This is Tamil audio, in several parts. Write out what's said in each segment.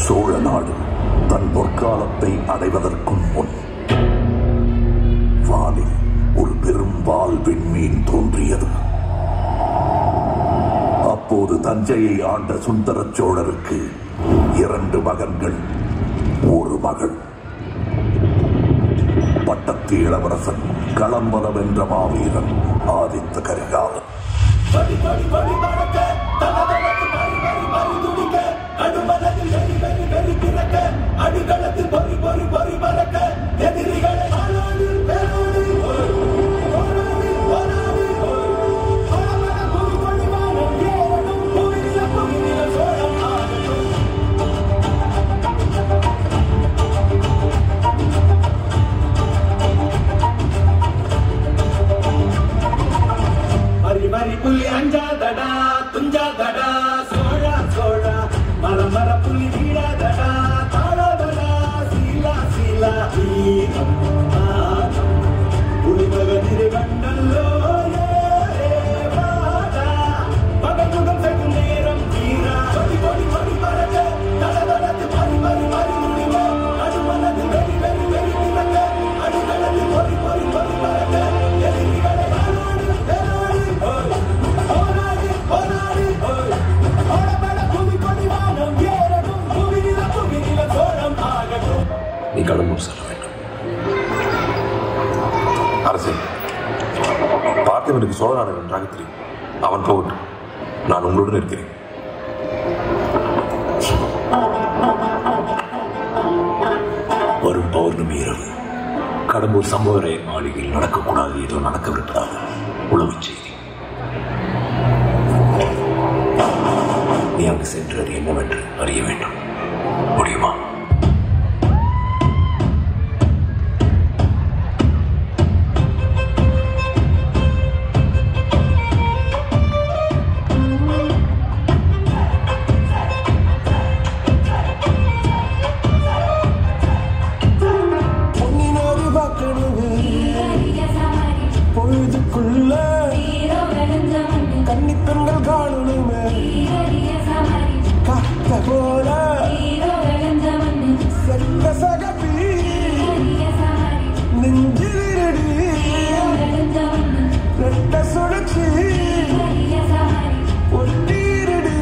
சோழ நாடு தன் பொற்காலத்தை அடைவதற்கும் முன் வானில் ஒரு பெரும் வால் விண்மீன் தோன்றியது. அப்போது தஞ்சையை ஆண்ட சுந்தர சோழருக்கு 2 மகன்கள், ஒரு மகள். பட்டத்து இளவரசன் களம்பலம் என்ற மாவீரன் ஆதித்த கரிகாலன். புலி அஞ்சாதடா துஞ்சாதடா சோழா சோழா மர மர புலி வீடாதடா தாழாதடா சீலா சீலா வீரம் ஆனம் புலிமக திருவண்ணல்லோ பகமுகம் செகும் நேரம் வீரா படி படி படி பறக்க தடதடத்து பறி பறி பறி முடிவ நடுமனது வெறி வெறி வெறி திறக்க அடிகளத்து பொறி பொறி பொறி பறக்க எதிரிகளை நீ கடம்பூர் செல்ல வேண்டும். அரசே, பார்த்திபனுக்கு சோழ நாடு நன்றாக தெரியும். அவன் போகட்டும், நான் உங்களுடன் இருக்கிறேன். வரும் பௌர்ணமி இரவு கடம்பூர் சம்புவரையர் மாளிகையில் நடக்கக்கூடாது ஏதோ நடக்கவிருப்பதாக உளவு செய்தி. நீ அங்கு சென்று அது என்னவென்று அறிய வேண்டும். முடியுமா? பொழுதுக்குள்ள கன்னிப்பெண்கள் காணணுமே காத்த போல செல்ல சகப்பி நெஞ்சிலிரடி ரெட்ட சுழற்சி ஒட்டீரடி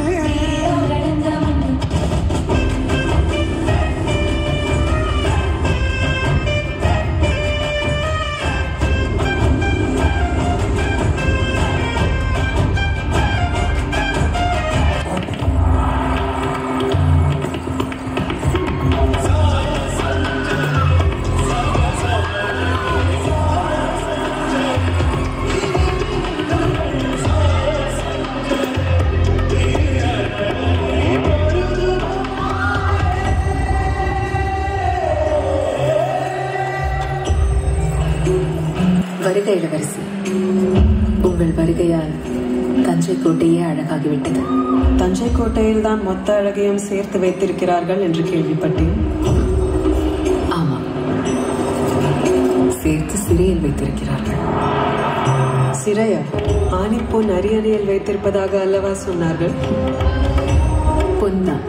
வருக இளவரசி, உங்கள் வருகையால் தஞ்சை கோட்டையே அழகாகிவிட்டது. தஞ்சை கோட்டையில் தான் மொத்த அழகையும் சேர்த்து வைத்திருக்கிறார்கள் என்று கேள்விப்பட்டேன். ஆமாம், சேர்த்து சிறையில் வைத்திருக்கிறார்கள். சிறையா? ஆணிப்பொன் அரியணையில் வைத்திருப்பதாக அல்லவா சொன்னார்கள்? பொன்தான்,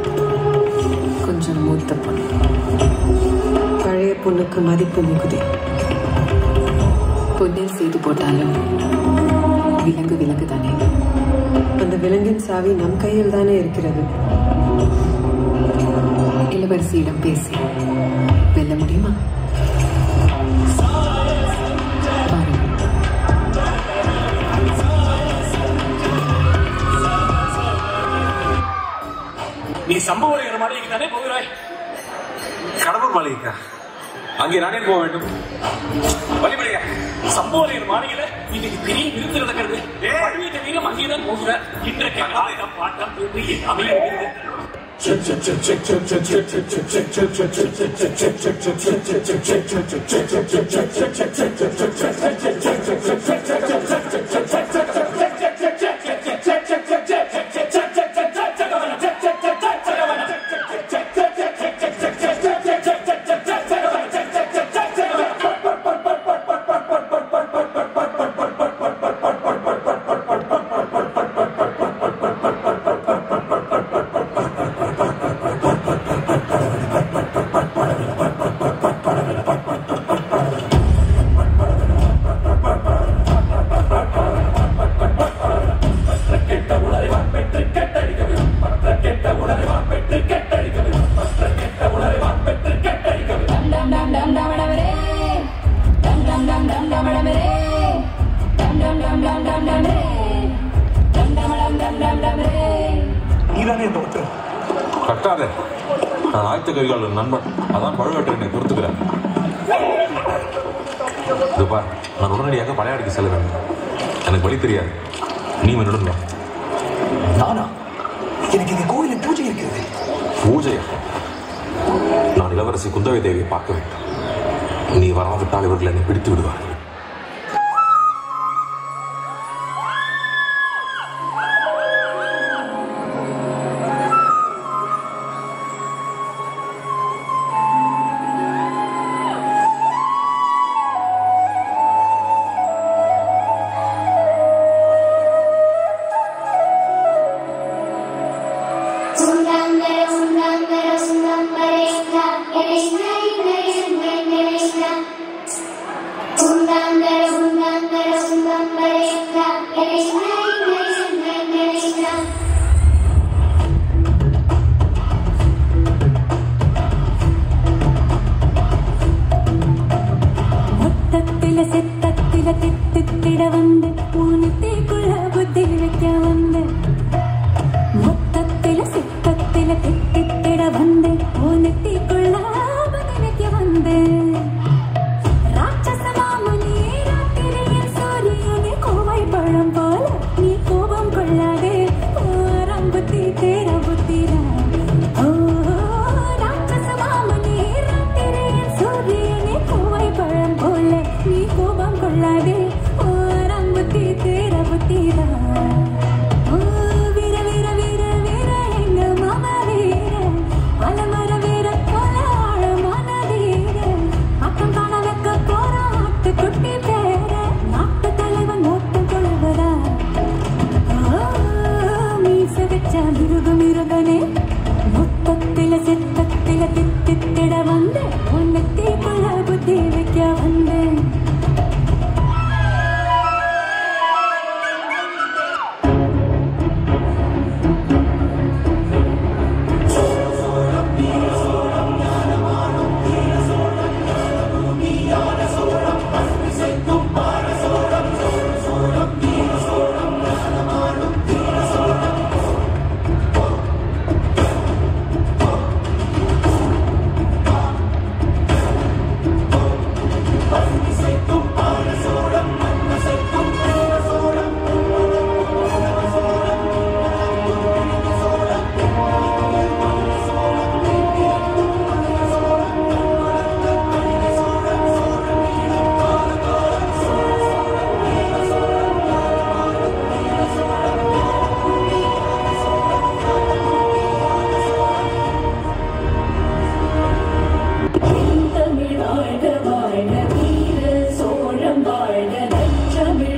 கொஞ்சம் மூத்த பொன். பழைய பொண்ணுக்கு மதிப்பு மிகுதி. பொன்னில் செய்து போட்டாலும் விலங்கு விலங்கு தானே. அந்த விலங்கின் சாவி நம் கையில் தானே இருக்கிறது. இளவரசியிடம் பேசி வெல்ல முடியுமா? நீ சம்புவரையர் மாளிகைக்கு தானே போகிறாய்? கடம்பூர் மாளிகைக்கா? அங்கே நானே போக வேண்டும். வழிபடியா சம்புவரையர் மாளிகையில இன்னைக்கு பெரிய விருந்து நடக்கிறது. பழுவேட்ட வீரம் அங்கேதான் போகிறார். இன்றைக்கு ஆட்டம் பாட்டம் போட்டு எல்லாமே என்ன விட்டு கட்டாத. நான் ஆயத்த கரிகாலன் நண்பன், அதான் பழுவேட்டரனை பொறுத்துக்கிறேன். இதுப்பா, நான் உடனடியாக பழையாடிக்கு செல்ல வேண்டும். எனக்கு வழி தெரியாது, நீ என்னுடன் வா. நானா? எனக்கு இங்க கோயிலில் பூஜை இருக்கிறது. பூஜையா? நான் இளவரசி குந்தவை தேவியை பார்க்க வேண்டும். நீ வராவிட்டால் இவர்கள் என்னை பிடித்து விடுவார்கள்.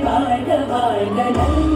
வாழ்க வாழ்க